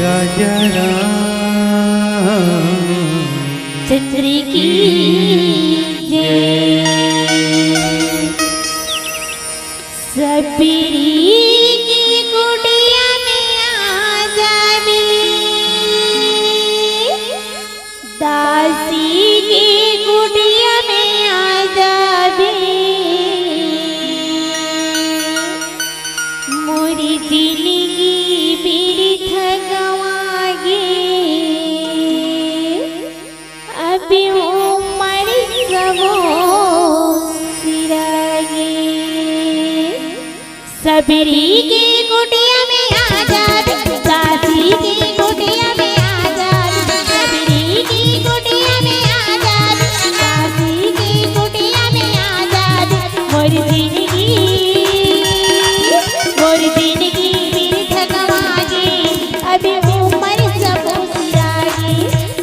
राजा चंद्र की जय। सबरी की कुटिया में आ जावे, दासी की कुटिया में आ जावे, मोरी जिंदगी बिरथ गवागे, अभी उम्र सबो सिरागे। सबरी की कुटिया में आ जावे, दासी की कुटिया में आ जावे, सबरी की कुटिया में आ जावे, दासी की कुटिया में आ जावे, मोरी जिंदगी बिरथ गवागे, अभी उम्र सबो सिरागे,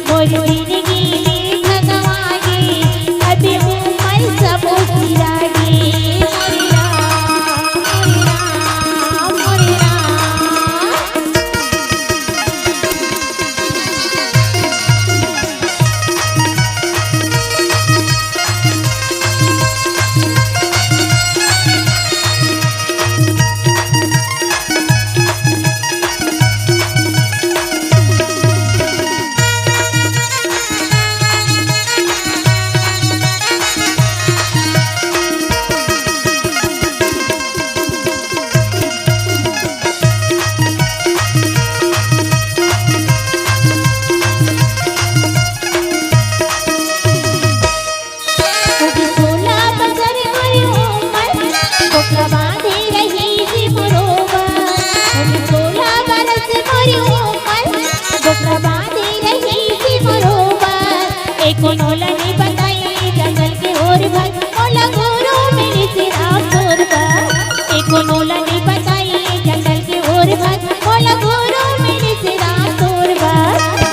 मोरी जिंदगी बिरथ गवागे, अभी उम्र सबो सिरागे। कोनोलनी बताई जंगल के ओर भाई, ओला गोरो मेरी सिरा तोरबा। कोनोलनी बताई जंगल के ओर भाई, ओला गोरो मेरी सिरा तोरबा।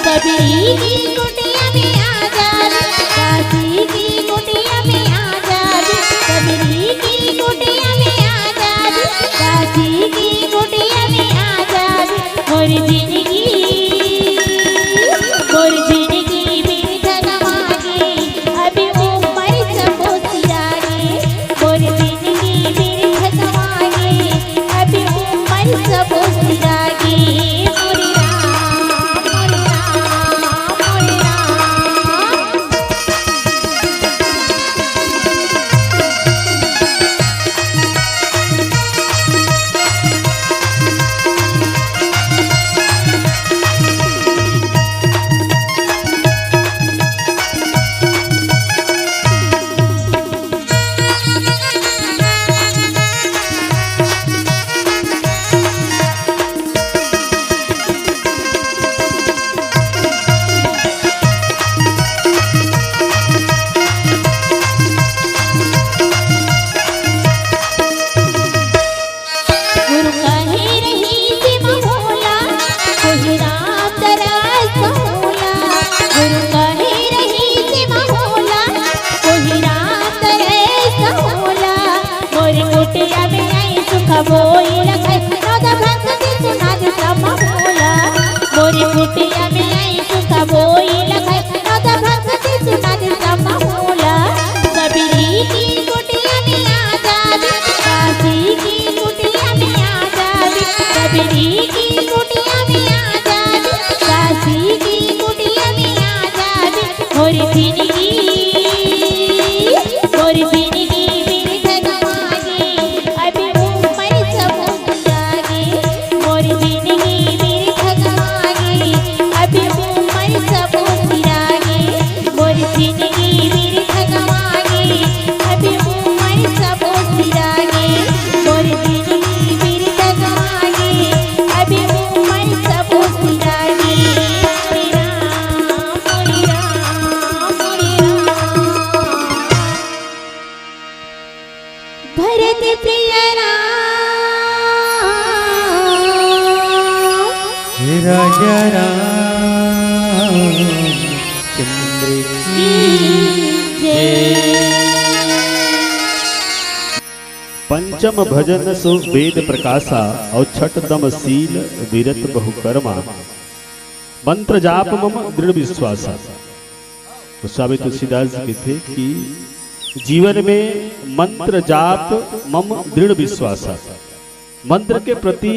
सबरी की कुटिया में आ जावे, दासी की कुटिया में आ जावे, सबरी की कुटिया में आ जावे, दासी की कुटिया में आ जावे, मोरी जिंदगी बिरथ गवागे, अभी उम्र सबो सिरागे, मोरी जिंदगी बिरथ गवागे, अभी उम्र सबो सिरागे। मोरी राम मोरी राम मोरी राम। गुरु कहे रही सिम होला, कोई राम दरस होला। गुरु कहे रही सिम होला, कोई राम दरस होला। मोरी कुटिया में आई सुख बोई रखे, नद भक्ति सुनाद सम होला। मोरी कुटिया में आई सुख बोई रखे, नद भक्ति सुनाद सम होला। सबरी की कुटिया में आ जावे, दासी की कुटिया में आ जावे, सबरी की कुटिया में आ जावे, दासी की कुटिया में आ जावे, मोरी जिंदगी बिरथ गवागे, अभी उम्र सबो सिरागे, मोरी जिंदगी बिरथ गवागे, अभी उम्र सबो सिरागे, मोरी जिंदगी बिरथ गवागे, अभी उम्र सबो सिरागे, मोरी जिंदगी बिरथ गवागे, अभी उम्र सबो सिरागे। मोरी राम मोरी राम मोरी राम। भरत प्रिय राम, राजा चंद्र की जय। पंचम भजन सो वेद प्रकाशा और छठ दम सील विरत बहुकर्मा। मंत्र जाप मम दृढ़ विश्वास। तो स्वामी तुलसीदास जी कहते कि जीवन में मंत्र जाप मम दृढ़ विश्वास, मंत्र के प्रति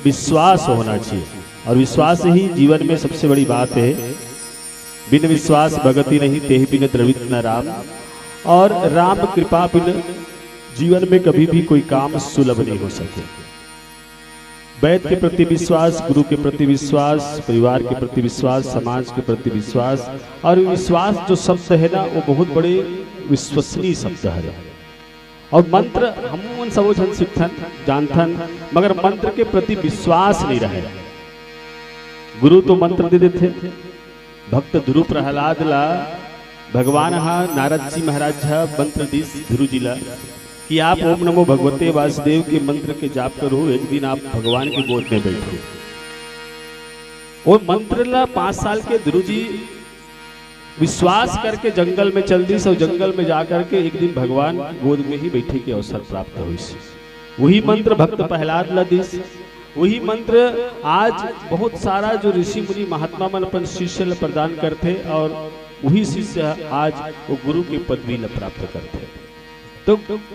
विश्वास होना चाहिए और विश्वास ही जीवन में सबसे बड़ी बात है। बिन विश्वास भगति नहीं, तेहि बिन द्रवित न राम। और राम कृपा बिन जीवन में कभी भी कोई काम सुलभ नहीं हो सके। वैद के प्रति विश्वास, गुरु के प्रति विश्वास, परिवार के प्रति विश्वास, समाज के प्रति विश्वास। और विश्वास जो शब्द है ना, वो बहुत बड़े विश्वसनीय शब्द है। और मंत्र हम उन सबो जन सीखथन जानथन, मगर मंत्र के प्रति विश्वास नहीं रहे। गुरु तो मंत्र दे देते, भक्त ध्रुव प्रहलाद ला भगवान नारद जी महाराज मंत्र दी ध्रुव जी ला कि आप ओम नमो भगवते वासुदेव के मंत्र के जाप करो, एक दिन आप भगवान की गोद में बैठो। और मंत्र ला 5 साल के ध्रुव जी विश्वास करके जंगल में चल दी। सब जंगल में जाकर के एक दिन भगवान गोद में ही बैठे के अवसर प्राप्त हुई। वही मंत्र भक्त प्रहलाद ला दी। वही मंत्र आज बहुत सारा जो ऋषि मुनि महात्मा मन अपन शिष्य प्रदान करते, और वही शिष्य आज वो गुरु की पदवी प्राप्त करते। तो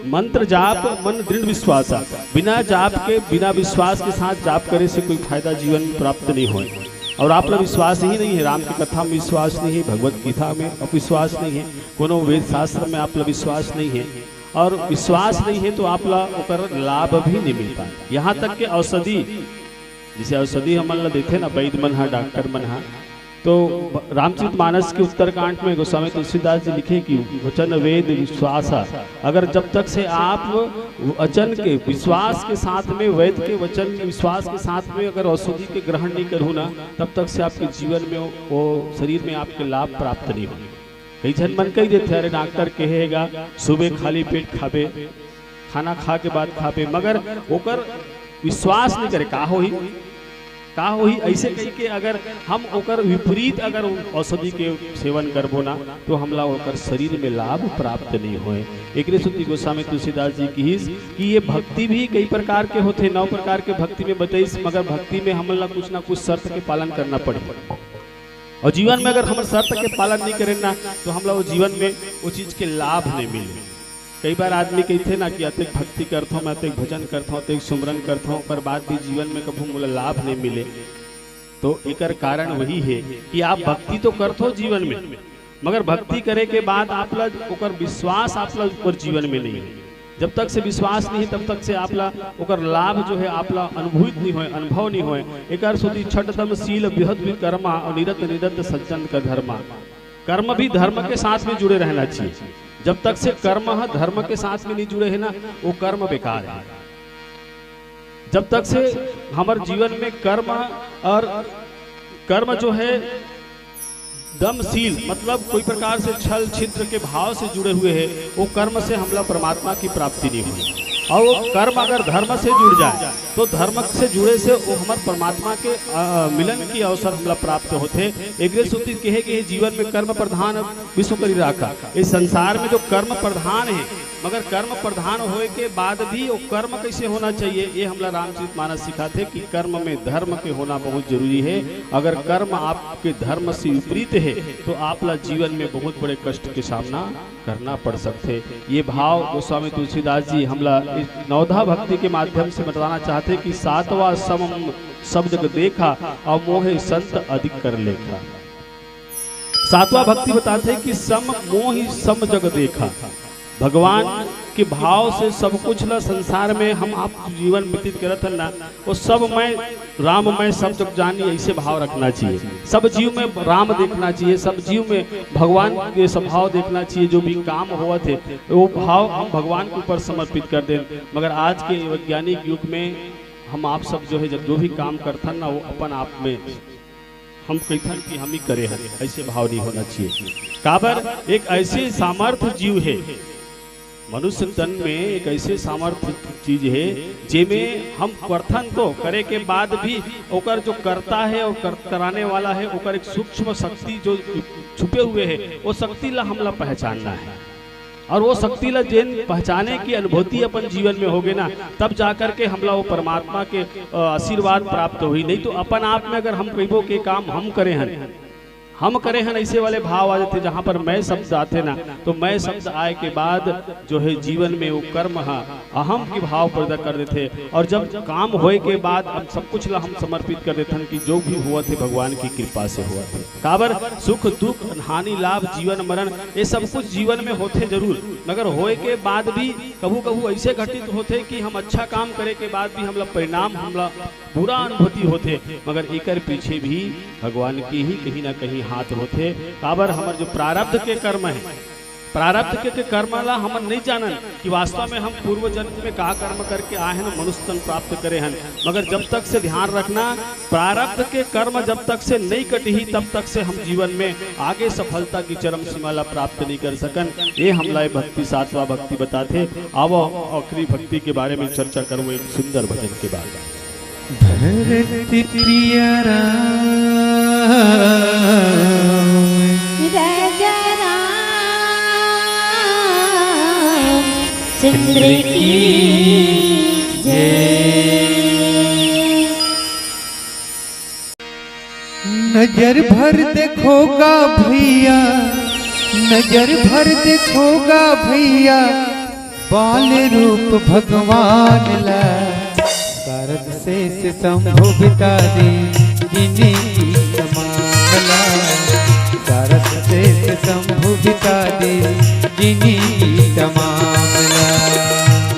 मंत्र जाप मन दृढ़ विश्वास, बिना जाप के, बिना विश्वास के साथ जाप करे से कोई फायदा जीवन में प्राप्त नहीं हो। और आप लोग विश्वास ही नहीं है, राम की कथा में विश्वास नहीं है, भगवत गीता में विश्वास नहीं है, कोनो वेद शास्त्र में आप लोग विश्वास नहीं है, और विश्वास नहीं है तो आप लोग लाभ भी नहीं मिलता। यहाँ तक के औषधि, जिसे औषधि हम लोग देखे ना, वैद्य मन हा, डॉक्टर मन हा, तो रामचरितमानस के उत्तरकांड में गोस्वामी तुलसीदास जी लिखे कि वचन वेद विश्वास। अगर जब तक से आप वचन के विश्वास के साथ में, वेद के वचन के विश्वास के साथ में अगर औषधि के ग्रहण नहीं करूँ ना, तब तक से आपके जीवन में वो शरीर में आपके लाभ प्राप्त नहीं होंगे। कई जन मन कही देते, अरे डॉक्टर कहेगा सुबह खाली पेट खाबे, खाना खा के बाद खाबे, मगर ओकर विश्वास नहीं करे का हो ही ऐसे कही के अगर हम ओकर विपरीत अगर औषधि के सेवन करबो ना, तो हमला ओकर शरीर में लाभ प्राप्त नहीं होए। एक सुनती गोस्वामी तुलसीदास जी की कि ये भक्ति भी कई प्रकार के होते, 9 प्रकार के भक्ति में बताइस, मगर भक्ति में हमला कुछ ना कुछ शर्त के पालन करना पड़े। और जीवन में अगर हम शर्त के पालन नहीं करें ना, तो हमला वो जीवन में वो चीज के लाभ नहीं मिले। कई बार आदमी कहते ना कि अतिक भक्ति करता हूँ, मैं अतिक भजन करता हूँ, अतिक सुमरन करता हूँ, पर बाद भी जीवन में कभी मुझे लाभ नहीं मिले। तो एकर कारण वही है कि आप भक्ति तो करते हो जीवन में, मगर भक्ति करे के बाद आप ओकर विश्वास आप ऊपर जीवन में नहीं है। जब तक से विश्वास नहीं तब तक से आप ओकर लाभ जो है आप अनुभूत नहीं होए, अनुभव नहीं होए। एकर सुधी छठतम शील बृहद भी कर्मा और निरत निरत सज्जन का धर्मा। कर्म भी धर्म के साथ में जुड़े रहना चाहिए। जब तक से कर्म धर्म के साथ में नहीं जुड़े है ना, वो कर्म बेकार है। जब तक से हमारे जीवन में कर्म और कर्म जो है दमशील, मतलब कोई प्रकार से छल छिद्र के भाव से जुड़े हुए हैं, वो कर्म से हमला परमात्मा की प्राप्ति नहीं हुई। और वो कर्म अगर धर्म से जुड़ जाए तो धर्म से जुड़े से वो हमारे परमात्मा के मिलन की अवसर हमला प्राप्त होते। एक सूत्र कहे कि जीवन में कर्म प्रधान विश्व करी राखा। इस संसार में जो कर्म प्रधान है, मगर कर्म प्रधान होए के बाद भी वो कर्म कैसे होना चाहिए, ये हमला रामचरितमानस सिखाते कि कर्म में धर्म के होना बहुत जरूरी है। अगर कर्म आपके धर्म से विपरीत है तो आप जीवन में बहुत बड़े कष्ट के सामना करना पड़ सकते। ये भाव गोस्वामी तुलसीदास जी हमला इस नवधा भक्ति के माध्यम से बताना चाहते कि 7वां सम शब्द देखा और मोहे संत अधिक कर लेखा। 7वां भक्ति बताते कि सम मोह सम जग देखा। भगवान के भाव से सब कुछ ला संसार में हम आप जीवन व्यतीत करत है ना, वो सब मैं राम मैं सब जग जानी, ऐसे भाव रखना चाहिए। सब जीव में राम देखना चाहिए, सब जीव में भगवान के स्वभाव देखना चाहिए। जो भी काम हुआ थे वो भाव हम भगवान के ऊपर समर्पित कर दें। मगर आज के वैज्ञानिक युग में हम आप सब जो है जब जो भी काम करते हैं ना, वो अपन आप में हम कहते कि हम ही करे हैं, ऐसे भाव नहीं होना चाहिए। काबर एक ऐसे सामर्थ्य जीव है, मनुष्य तन में एक ऐसे सामर्थ्य चीज है जिसमें हम प्रथन तो करे के बाद भी ओकर जो करता है और कराने वाला है, ओकर एक सूक्ष्म शक्ति जो छुपे हुए है, वो शक्ति ला हमला पहचानना है। और वो शक्ति ला जेन पहचाने की अनुभूति अपन जीवन में होगे ना, तब जाकर के हमला वो परमात्मा के आशीर्वाद प्राप्त हुई। नहीं तो अपन आप में अगर हम कईबो के काम हम करे हैं ऐसे वाले भाव आ जाते, जहाँ पर मैं शब्द आते ना, तो मैं शब्द आए के बाद जो है जीवन में वो कर्म अहम के भाव पैदा कर देते। और जब काम होए के बाद हम सब कुछ ला हम समर्पित कर देते कि जो भी हुआ थे भगवान की कृपा से हुआ थे। काबर सुख दुख हानि लाभ जीवन मरण ये सब कुछ जीवन में होते जरूर, मगर होए के बाद भी कभू कभू ऐसे घटित होते कि हम अच्छा काम करे के बाद भी हमला परिणाम हमला बुरा अनुभूति होते, मगर एकर पीछे भी भगवान की ही कहीं ना कहीं हाथ होते। काबर हमार जो प्रारब्ध के कर्म है, प्रारब्ध के कर्म ला हम नहीं जानन कि वास्तव में हम पूर्व जन्म में का कर्म करके आए हैं, मनुष्य तन प्राप्त करे हैं। मगर जब तक से ध्यान रखना, प्रारब्ध के कर्म जब तक से नहीं कटी तब तक से हम जीवन में आगे सफलता की चरम सीमा ला प्राप्त नहीं कर सकन। ये हमला भक्ति सातवा भक्ति बताते। आवो आखिरी भक्ति के बारे में चर्चा करूँ एक सुंदर भजन के बाद। भरत प्रिय राम राजा चंद्र की जय। नजर भर देखोगा भैया, नजर भर देखोगा भैया, बाल रूप भगवान ला। शारद से शंभु बिता दे जिंदगी तमामला, शारद से शंभु बिता दे जिंदगी तमामला।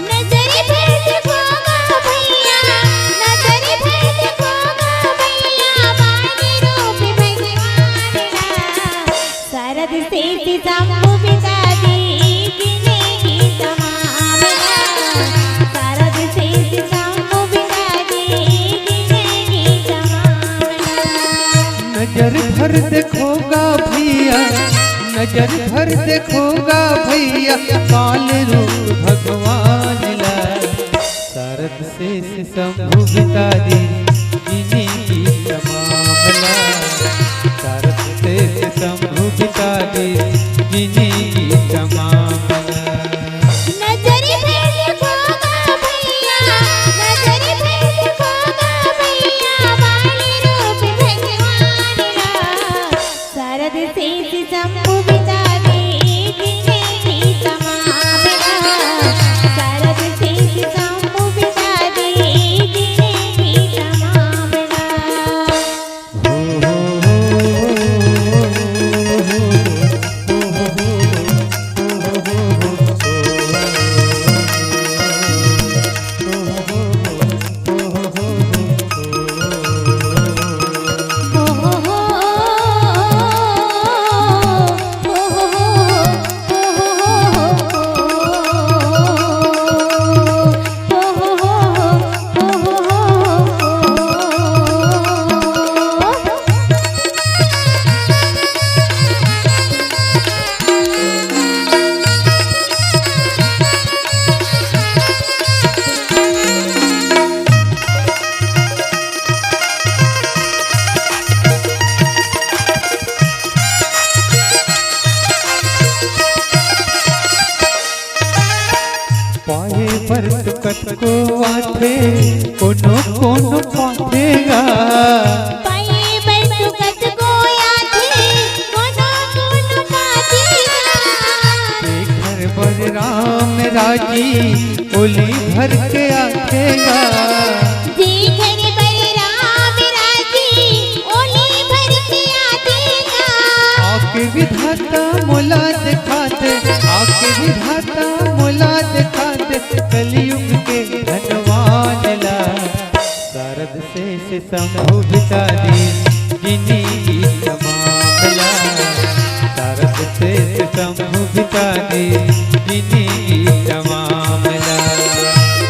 नजर भर देखोगा भैया, नजर भर देखोगा भैया, बाल रूप भगवान ला। शारद से शंभु बिता दे जिंदगी तमामला, शारद से शंभु बिता दे जिंदगी तमामला। नजर भर देखोगा भैया, नजर भर देखोगा भैया, काल रूप भगवान ला। शारद से शंभु बिता दे जिंदगी तमामला, शारद से शंभु बिता दे जिंदगी तमामला। नजर भर देखोगा भैया, नजर भर देखोगा भैया, बाल रूप भगवान ला। शारद से शंभु बिता दे जिंदगी तमामला, शारद से शंभु बिता दे जिंदगी तमामला। पाए पर सुकत को आथे कोनो कोनो पाथेगा, पाए पर सुकत को आथे कोनो कोनो पाथेगा। घर बर राम राजी ओली भर के आखेगा, जी घर पर राम राजी ओली भर के आतेगा। आके विधाता मोला दिखाते, आके विधाता मोला दिखाते, कलयुग के धनवान ला। शारद से शंभु बिता दे जिंदगी तमामला, शारद से शंभु बिता दे जिंदगी तमामला।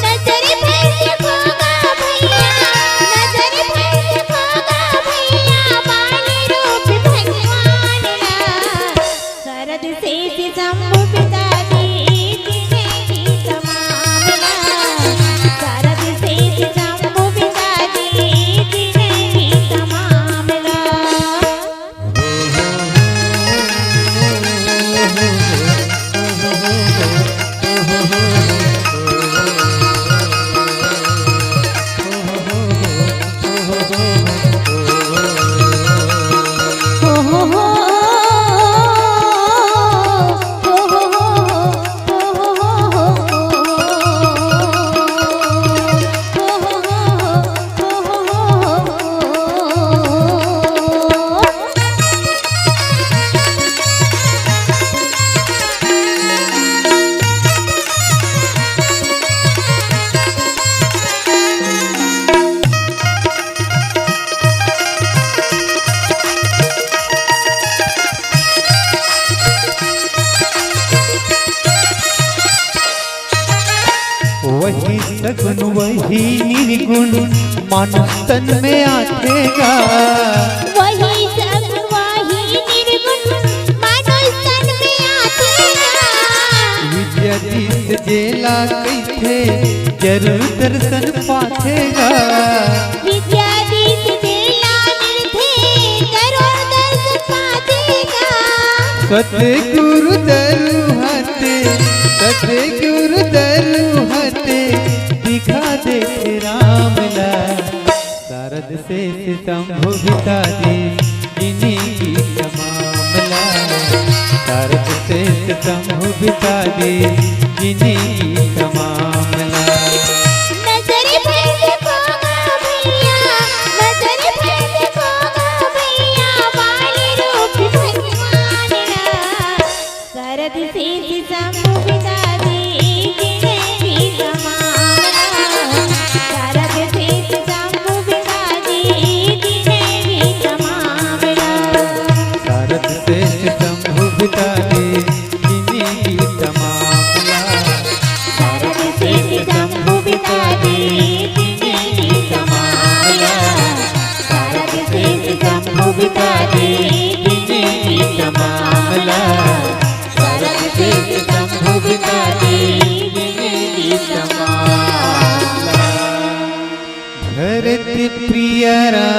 नजर भर देखोगा भैया, नजर भर देखोगा भैया, बाल रूप भगवान ला। शारद से शंभु बिता दे जिंदगी तमामला, शारद से शंभु बिता दे जिंदगी तमामला। निर्गुण मानुष तन में आतेगा। वही सगुण वही निर्गुण मानुष तन में आतेगा। विद्याधीश जेला कैथे जरूर दर्शन पातेगा। विद्याधीश जेला निर्थे जरूर दर्शन पातेगा। सतगुरु दरुहते सतगुरु दरुहते दिखा दे रामला। शारद से शंभु बिता दे जिंदगी तमामला। शारद से शंभु बिता दे जिंदगी तमामला। नजर भर देखोगा भैया, नजर भर देखोगा भैया, वाली रूप भगवानला। शरद से शंभु बिता दे जिंदगी तमामला। शरद से शंभु बिता दे जिंदगी तमामला। शारद से शंभु बिता दे जिंदगी तमामला। शरद से शंभु बिता दे जिंदगी तमामला। शरद से शंभु बिता दे जिंदगी तमामला। शरद से शंभु बिता दे जिंदगी तमामला। भरत प्रिय राम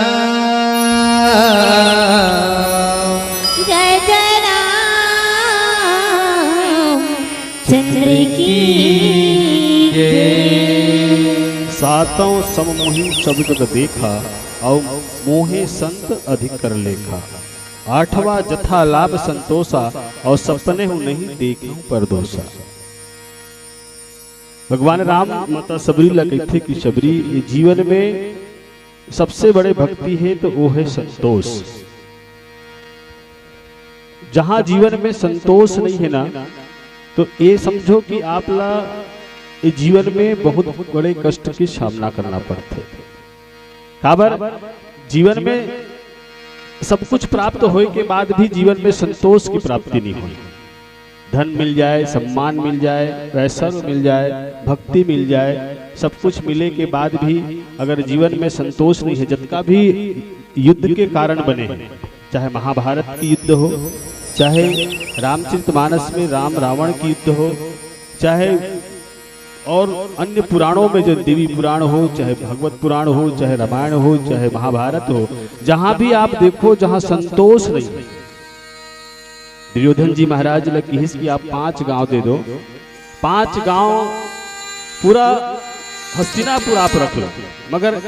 जय जय राम चंद्र की जय। सातों सममोहि सब जग देखा, और मोहे संत अधिक कर लेखा। आठवां जथा लाभ संतोषा, और सपने हूँ नहीं देखूं पर दोषा। भगवान राम माता सबरी ला कहते कि सबरी ये जीवन में सबसे बड़े भक्ति है तो वो है संतोष। जहां जीवन में संतोष नहीं है ना, तो ये समझो कि आप ला ये जीवन में बहुत बड़े कष्ट की सामना करना पड़ता है। काबर जीवन में सब कुछ प्राप्त होने के बाद भी जीवन में संतोष की प्राप्ति नहीं हुई। धन मिल जाए, सम्मान मिल जाए, वैश्य मिल जाए, भक्ति मिल जाए, सब कुछ मिले के बाद भी अगर जीवन में संतोष नहीं है, जितना भी युद्ध के कारण बने हैं, चाहे महाभारत की युद्ध हो, चाहे रामचरितमानस में राम रावण की युद्ध हो, चाहे और अन्य पुराणों में जो देवी पुराण हो, चाहे भगवत पुराण हो, चाहे रामायण हो, चाहे महाभारत हो, जहां भी आप देखो जहां संतोष नहीं है। दुर्योधन जी महाराज ने कही कि आप 5 गांव दे दो, 5 गांव पूरा हस्तिनापुर आप रख लो, मगर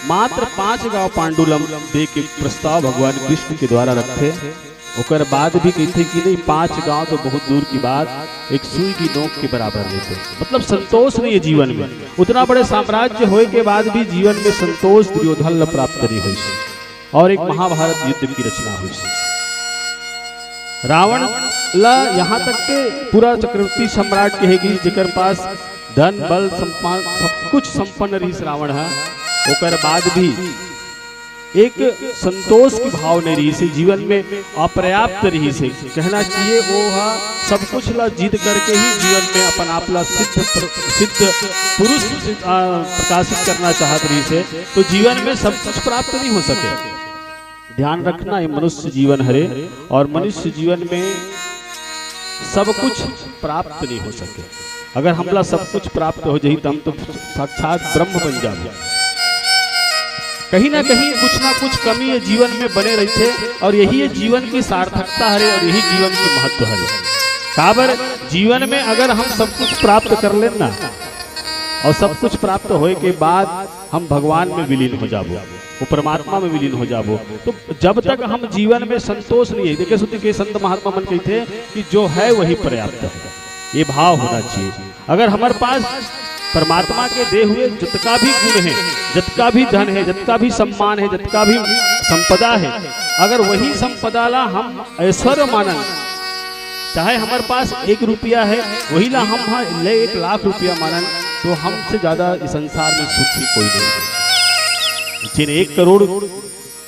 मात्र 5 गांव पांडुलम दे के प्रस्ताव भगवान कृष्ण के द्वारा रखे। उकर बाद भी कहते कि नहीं 5 गांव तो बहुत दूर की बात, एक सुई की नोक के बराबर लेते। मतलब संतोष नहीं है जीवन में। उतना बड़े साम्राज्य होने के बाद भी जीवन में संतोष दुर्योधन प्राप्त नहीं हुई और एक महाभारत युद्ध की रचना हुई। रावण ला यहाँ तक के पूरा चक्रवर्ती सम्राट कहेगी जेकर पास धन बल सब कुछ संपन्न रही रावण है, ओकर बाद भी एक संतोष की भाव नहीं रही से, जीवन में अपर्याप्त रही से। कहना चाहिए वो सब कुछ ला जीत करके ही जीवन में अपन आप ला सिद्ध पुरुष प्रकाशित करना चाहत रही से, तो जीवन में सब कुछ प्राप्त नहीं हो सके। ध्यान रखना है मनुष्य जीवन हरे, और मनुष्य जीवन में सब कुछ प्राप्त नहीं हो सके। अगर हमला सब कुछ प्राप्त हो जाए तो हम तो साक्षात ब्रह्म बन जाए। कहीं ना कहीं कुछ ना कुछ कमी है जीवन में बने रहते, और यही है जीवन की सार्थकता है और यही जीवन की महत्व है। काबर जीवन में अगर हम सब कुछ प्राप्त कर लेना और सब कुछ प्राप्त होए के बाद हम भगवान में विलीन हो जाबो, वो परमात्मा में विलीन हो जाबो, तो जब तक हम जीवन में संतोष नहीं है, देखिए सुनते के संत महात्मा मन कहते कि जो है वही पर्याप्त है, ये भाव होना चाहिए। अगर हमारे पास परमात्मा के दे हुए जितना भी गुण है, जितना भी धन है, जितना भी सम्मान है, जितना भी संपदा है, अगर वही संपदा ला हम ऐश्वर्य मानन, चाहे हमारे पास 1 रुपया है वही ला हम ले 1 लाख रुपया मानन, तो हमसे ज्यादा इस संसार में सुखी कोई नहीं है। जिन 1 करोड़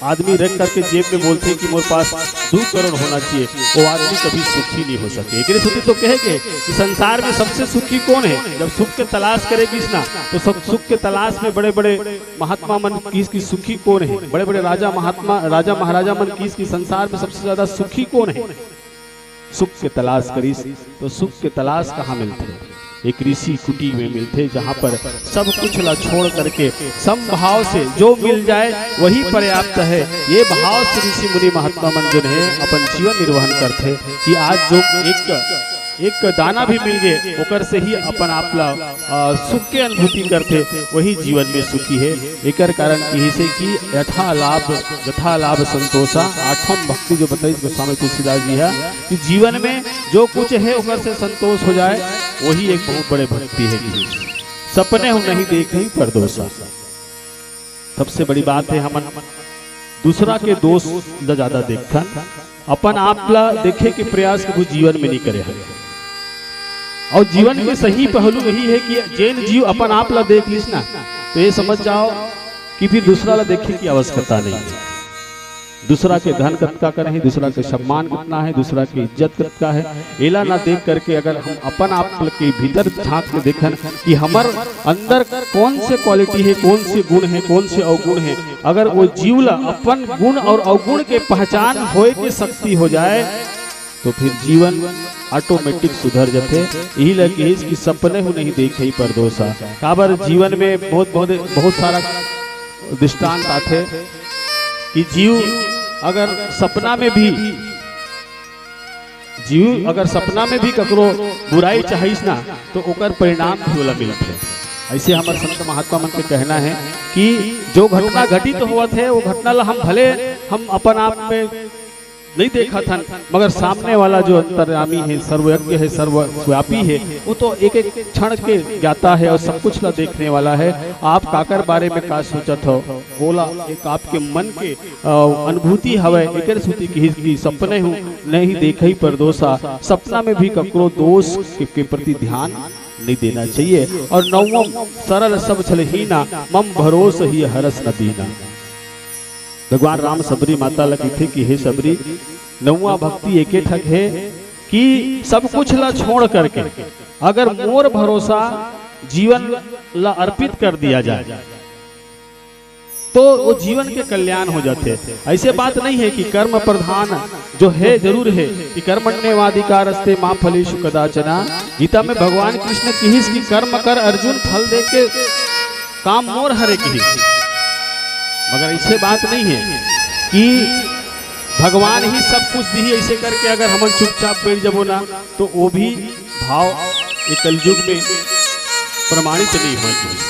आदमी रख करके जेब में बोलते कि मेरे पास 2 करोड़ होना चाहिए, वो आदमी कभी सुखी नहीं हो सके। एक सुखी तो कहेंगे कि संसार में सबसे सुखी कौन है? जब सुख के तलाश करेगी ना तो सब सुख के तलाश में बड़े बड़े महात्मा मन की सुखी कौन है? बड़े बड़े राजा महाराजा मन की संसार में सबसे ज्यादा सुखी कौन है? सुख के तलाश करीस तो सुख के तलाश कहाँ मिलते? एक ऋषि कुटी में मिलते, जहाँ पर सब कुछ ला छोड़ करके समभाव से जो मिल जाए वही पर्याप्त है। ये भाव से ऋषि मुनि महात्मा मन जो है अपन जीवन निर्वहन करते कि आज जो एक दाना भी मिल गए ओकर से ही अपन आप ला सुख के अनुभूति करते, वही जीवन में सुखी है। एकर कारण यही से कि यथा लाभ संतोषा 8वां भक्ति जो बताई गोस्वामी तुलसीदास जी है कि जीवन में जो कुछ है ओकर से संतोष हो जाए, वही एक बहुत बड़े भक्ति है। सपने हम नहीं देखे ही पर दोषा। सबसे बड़ी बात है हम दूसरा के दोष ज्यादा देखा, अपन आप ला देखे के प्रयास कभी जीवन में नहीं करे हैं। और जीवन के सही पहलू यही है कि जैन जीव अपन आप ला देख लीस ना तो ये समझ जाओ कि फिर दूसरा ला देखे की आवश्यकता नहीं है। दूसरा के धन कितना का नहीं, दूसरा के सम्मान कितना है, दूसरा की इज्जत कितना है, एला ना देख करके अगर हम अपन आप के भीतर झांक के देखन कि हमार अंदर कौन से क्वालिटी है, कौन से गुण है, कौन से अवगुण है, अगर वो जीवला अपन गुण और अवगुण के पहचान होए के शक्ति हो जाए तो फिर जीवन ऑटोमेटिक सुधर जाते। यही लगे इसकी सपने हो नहीं देखे पर दोषा। काबर जीवन में बहुत सारा दृष्टांत आते कि जीव अगर सपना में भी ककरो बुराई चाहिए ना तो ओकर परिणाम भी वाला मिलते है। ऐसे हमारे संत महात्मा मन के कहना है कि जो घटना घटित हुआ थे वो घटना ला हम भले हम अपन आप में नहीं देखा था, मगर सामने वाला जो अंतर्यामी है, सर्वज्ञ है, सर्वव्यापी है, वो तो एक एक क्षण के ज्ञाता है और सब कुछ ला देखने वाला है। आप काकर बारे में का सोचत हो बोला एक आपके मन के अनुभूति हवे। एक सूती की सपने हूँ नहीं देखे पर दोषा। सपना में भी ककरो दोष के प्रति ध्यान नहीं देना चाहिए। और 9वां सरल सब छलहीना मम भरोस ही हरस न दीना। भगवान राम सबरी माता लगी थे कि हे सबरी 9वां भक्ति एक ठग है कि सब कुछ ला छोड़ करके अगर मोर भरोसा जीवन ला अर्पित कर दिया जाए तो वो जीवन के कल्याण हो जाते। ऐसे बात नहीं है कि कर्म प्रधान जो है जरूर है कि कर्मण्येवाधिकारस्ते मा फलेषु कदाचन। गीता में भगवान कृष्ण की कर्म कर अर्जुन फल दे के काम मोर हरे की, मगर ऐसे बात नहीं है कि भगवान ही सब कुछ दी। ऐसे करके अगर हम चुपचाप बैठ जाबो ना तो वो भी भाव एक कलयुग में प्रमाणित नहीं होगी।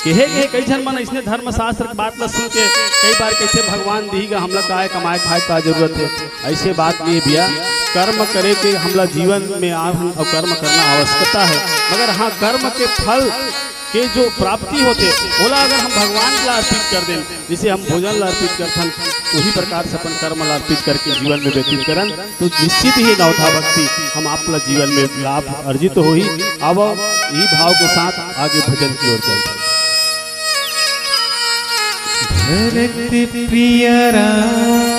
कहे कई जन मन इसने धर्मशास्त्र की बात न सुन के कई बार कैसे भगवान दीगा हमला का कमाए खाए का जरूरत है। ऐसे बात नहीं भैया, कर्म करे के हमला जीवन में और कर्म करना आवश्यकता है, मगर हाँ कर्म के फल के जो प्राप्ति होते बोला अगर हम भगवान ला अर्पित कर दें, जिसे हम भोजन ला अर्पित करथन उसी प्रकार से अपन कर्म ला अर्पित करके जीवन में व्यतीत करन तो निश्चित ही 9था भक्ति हम आपला जीवन में लाभ अर्जित हो ही। अब यही भाव के साथ आगे भजन की ओर चलते। भरत प्रिय राम